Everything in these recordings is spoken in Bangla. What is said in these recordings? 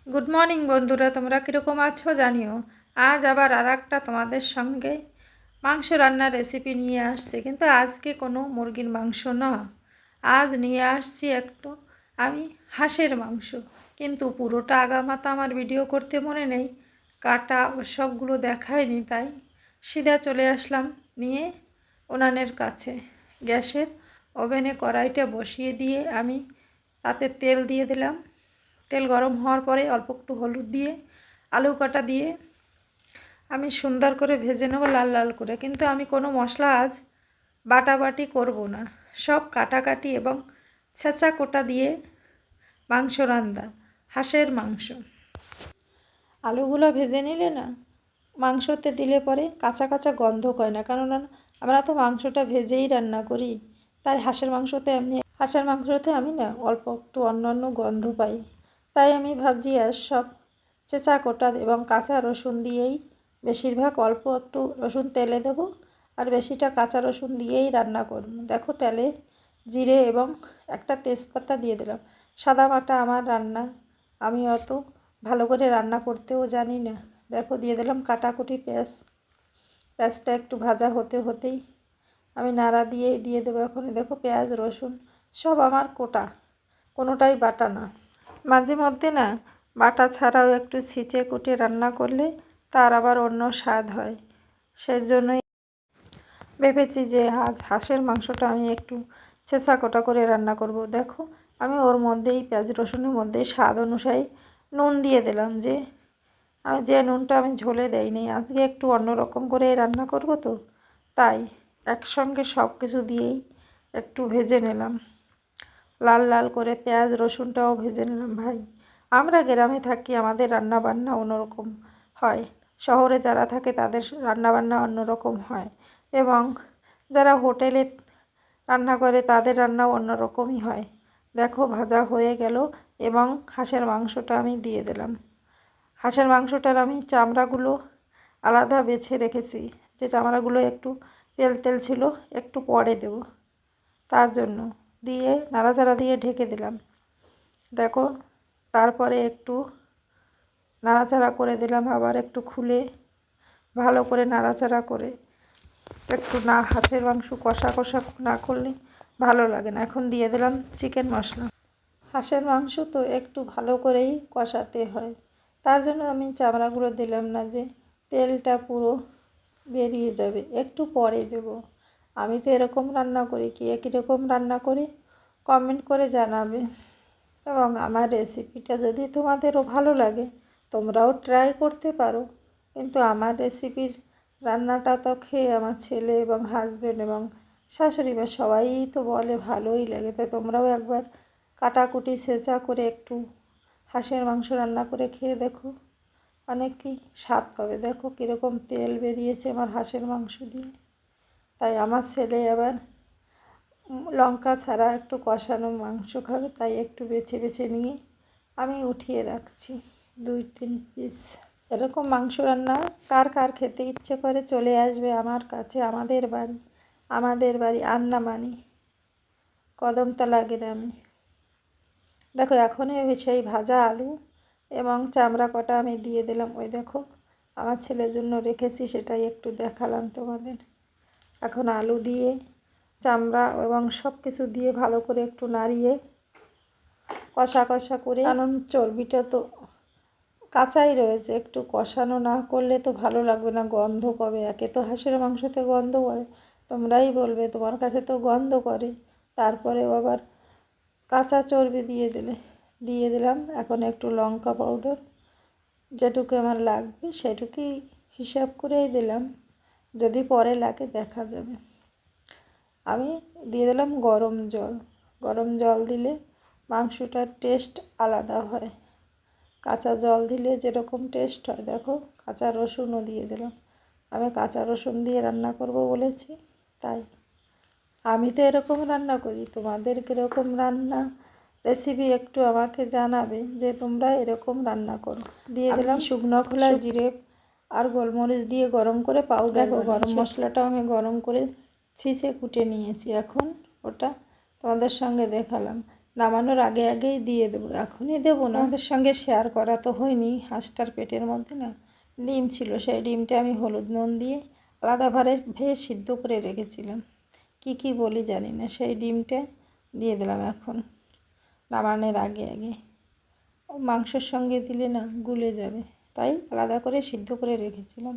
গুড মর্নিং বন্ধুরা, তোমরা কীরকম আছো জানিও। আজ আবার আর একটা তোমাদের সঙ্গে মাংস রান্নার রেসিপি নিয়ে আসছি, কিন্তু আজকে কোনো মুরগির মাংস না। আজ নিয়ে আসছি একটু আমি হাঁসের মাংস, কিন্তু পুরোটা আগামাতা আমার ভিডিও করতে মনে নেই, কাটা সবগুলো দেখায়নি, তাই সিধা চলে আসলাম নিয়ে উনানের কাছে। গ্যাসের ওভেনে কড়াইটা বসিয়ে দিয়ে আমি তাতে তেল দিয়ে দিলাম। তেল গরম হওয়ার পরে অল্প একটু হলুদ দিয়ে আলু কাটা দিয়ে আমি সুন্দর করে ভেজে নেব লাল লাল করে। কিন্তু আমি কোনো মশলা আজ বাটাবাটি করব না, সব কাটাকাটি এবং ছেঁচা কোটা দিয়ে মাংস রান্না, হাঁসের মাংস। আলুগুলো ভেজে নিলে না মাংসতে দিলে পরে কাঁচা কাঁচা গন্ধ হয় না, কেননা আমরা তো মাংসটা ভেজেই রান্না করি। তাই হাঁসের মাংসতে আমি না অল্প একটু অন্য গন্ধ পাই। তাই আমি ভাবছি আর সব চেঁচা কোটা এবং কাঁচা রসুন দিয়েই বেশিরভাগ অল্প একটু রসুন তেলে দেব, আর বেশিটা কাঁচা রসুন দিয়েই রান্না করব। দেখো তেলে জিরে এবং একটা তেজপাতা দিয়ে দিলাম। সাদা বাটা আমার রান্না, আমি অত ভালো করে রান্না করতেও জানি না। দেখো দিয়ে দিলাম কাটাকুটি পেঁয়াজটা একটু ভাজা হতেই আমি নাড়া দিয়ে দেবো। এখন দেখো পেঁয়াজ রসুন সব আমার কোটা, কোনোটাই বাটা না। মাঝে মধ্যে না বাটা ছাড়াও একটু ছিঁচে কুটে রান্না করলে তার আবার অন্য স্বাদ হয়। সেই জন্যই ভেবেছি যে আজ হাঁসের মাংসটা আমি একটু ছেঁচা কোটা করে রান্না করব। দেখো আমি ওর মধ্যেই পেঁয়াজ রসুনের মধ্যেই স্বাদ অনুযায়ী নুন দিয়ে দিলাম, যে নুনটা আমি ঝোলে দেইনি, আজকে একটু অন্যরকম করে রান্না করব, তো তাই একসঙ্গে সব কিছু দিয়েই একটু ভেজে নিলাম লাল লাল করে। পেঁয়াজ রসুনটাও ভেজে নিলাম। ভাই, আমরা গ্রামে থাকি, আমাদের রান্নাবান্না অন্যরকম হয়। শহরে যারা থাকে তাদের রান্নাবান্না অন্যরকম হয়, এবং যারা হোটেলে রান্না করে তাদের রান্নাও অন্যরকমই হয়। দেখো ভাজা হয়ে গেল এবং হাঁসের মাংসটা আমি দিয়ে দিলাম। হাঁসের মাংসটার আমি চামড়াগুলো আলাদা বেছে রেখেছি, যে চামড়াগুলো একটু তেল তেল ছিল, একটু পরে দেব তার জন্য। দিয়ে নাড়াচাড়া দিয়ে ঢেকে দিলাম। দেখো তারপরে একটু নাড়াচাড়া করে দিলাম, আবার একটু খুলে ভালো করে নাড়াচাড়া করে একটু না, হাঁসের মাংস কষা কষা না করলে ভালো লাগে না। এখন দিয়ে দিলাম চিকেন মশলা। হাঁসের মাংস তো একটু ভালো করেই কষাতে হয়, তার জন্য আমি চামড়াগুলো দিলাম না, যে তেলটা পুরো বেরিয়ে যাবে, একটু পরে দেব। আমি তো এরকম রান্না করি, কে কীরকম রান্না করি কমেন্ট করে জানাবে। এবং আমার রেসিপিটা যদি তোমাদেরও ভালো লাগে তোমরাও ট্রাই করতে পারো। কিন্তু আমার রেসিপির রান্নাটা তো খেয়ে আমার ছেলে এবং হাজব্যান্ড এবং শাশুড়ি মা সবাই তো বলে ভালোই লাগে। তাই তোমরাও একবার কাটাকুটি ছেঁচা করে একটু হাঁসের মাংস রান্না করে খেয়ে দেখো, অনেকই স্বাদ পাবে। দেখো কীরকম তেল বেরিয়েছে আমার হাঁসের মাংস দিয়ে। তাই আমার ছেলে আবার লঙ্কা ছাড়া একটু কষানো মাংস খাবে, তাই একটু বেছে বেছে নিয়ে আমি উঠিয়ে রাখছি 2-3 পিস। এরকম মাংস রান্না কার কার খেতে ইচ্ছে করে চলে আসবে আমার কাছে। আমাদের বাড়ি আন্দামানি, কদমতলা গ্রামে। দেখো এখনই সেই ভাজা আলু এবং চামড়া কটা আমি দিয়ে দিলাম। ওই দেখো আমার ছেলের জন্য রেখেছি, সেটাই একটু দেখালাম তোমাদের। এখন আলু দিয়ে চামড়া এবং সব কিছু দিয়ে ভালো করে একটু নাড়িয়ে কষা কষা করে, কারণ চর্বিটা তো কাঁচাই রয়েছে, একটু কষানো না করলে তো ভালো লাগবে না, গন্ধ কবে। একে তো হাঁসের মাংসতে গন্ধ করে, তোমরাই বলবে তোমার কাছে তো গন্ধ করে, তারপরেও আবার কাঁচা চর্বি দিয়ে দিলাম। এখন একটু লঙ্কা পাউডার যেটুকু আমার লাগবে সেটুকুই হিসাব করেই দিলাম, যদি পরে লাগে দেখা যাবে। আমি দিয়ে দিলাম গরম জল দিলে মাংসটার টেস্ট আলাদা হয়, কাঁচা জল দিলে যেরকম টেস্ট হয়। দেখো কাঁচা রসুনও দিয়ে দিলাম, আমি কাঁচা রসুন দিয়ে রান্না করব বলেছি, তাই আমি তো এরকম রান্না করি। তোমাদের কীরকম রান্না রেসিপি একটু আমাকে জানাবে, যে তোমরা এরকম রান্না করো। দিয়ে দিলাম শুকনো খোলা জিরে আর গোলমরিচ দিয়ে গরম করে পাউডার। গরম মশলাটাও আমি গরম করে ছিঁচে কুটে নিয়েছি, এখন ওটা তোমাদের সঙ্গে দেখালাম। নামানোর আগে আগেই দিয়ে দেবো, এখনই দেবো না। আমাদের সঙ্গে শেয়ার করা তো হয়নি। হাঁসটার পেটের মধ্যে না ডিম ছিল, সেই ডিমটা আমি হলুদ নুন দিয়ে আলাদাভাবে সিদ্ধ করে রেখেছিলাম। কি বলি জানি না, সেই ডিমটা দিয়ে দিলাম এখন নামানোর আগে আগে। ও মাংসের সঙ্গে দিলে না গুলে যাবে, তাই আলাদা করে সিদ্ধ করে রেখেছিলাম।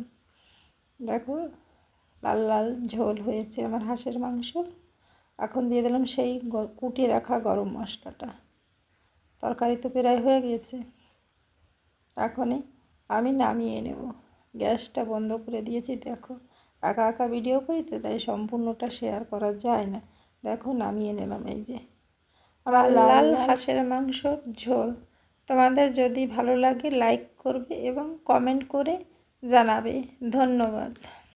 দেখো লাল লাল ঝোল হয়েছে আমার হাঁসের মাংস। এখন দিয়ে দিলাম সেই কুটিয়ে রাখা গরম মশলাটা। তরকারি তো প্রায় হয়ে গেছে, এখনই আমি নামিয়ে নেব। গ্যাসটা বন্ধ করে দিয়েছি। দেখো একা একা ভিডিও করি তো, তাই সম্পূর্ণটা শেয়ার করা যায় না। দেখো নামিয়ে নিলাম। এই যে আমার লাল হাঁসের মাংসর ঝোল। তোমাদের যদি ভালো লাগে লাইক করবে এবং কমেন্ট করে জানাবে। ধন্যবাদ।